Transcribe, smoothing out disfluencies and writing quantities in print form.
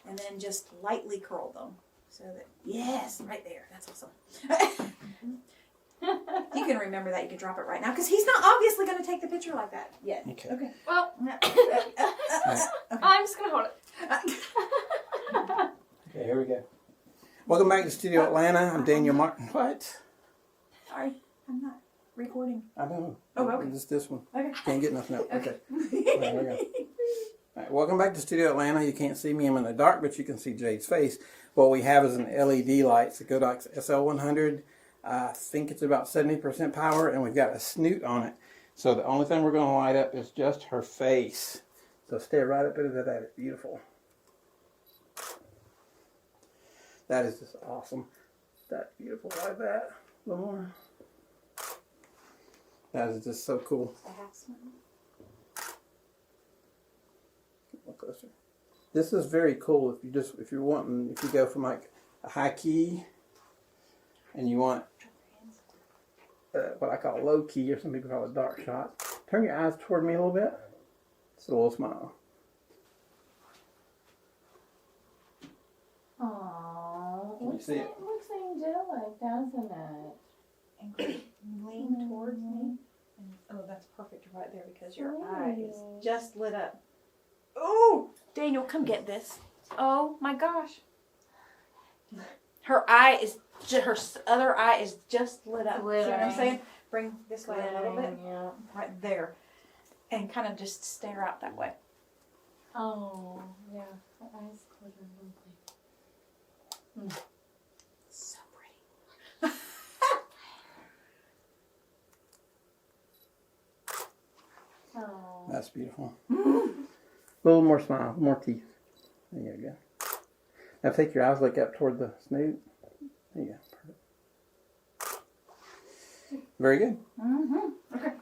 and then just lightly curl them. So that, yes, right there. That's awesome. You can remember that. You can drop it right now because he's not obviously going to take the picture like that yet. Okay. Well, Okay. I'm just going to hold it. Okay, here we go. Welcome back to Studio Atlanta. I'm Daniel Martin. What? Sorry, I'm not recording. I don't know. Oh, okay. Just this one. Okay. Can't get nothing else. Okay. There we go. All right, welcome back to Studio Atlanta. You can't see me. I'm in the dark, but you can see Jade's face. What we have is an LED light. It's a Godox SL100. I think it's about 70% power, and we've got a Snoot on it. So the only thing we're going to light up is just her face. So stare right up into that. It's beautiful. That is just awesome. That's beautiful like that. A little more. That is just so cool. Look closer. This is very cool if you go from like a high key and you want what I call low key, or some people call it dark shot. Turn your eyes toward me a little bit. Just a little smile. Aww, Can you see it? Looks angelic, doesn't it? And lean towards me. And, oh, that's perfect right there because your eye is just lit up. Oh, Daniel, come get this. Oh my gosh. Her other eye is just lit up. See what I'm saying? Bring this way a little bit. Yeah. Right there. And kind of just stare out that way. Oh, yeah. Her eyes glitter lovely. So pretty. Oh. That's beautiful. A little more smile, more teeth. There you go. Now take your eyes, look up toward the snoot. There you go. Perfect. Very good. Okay.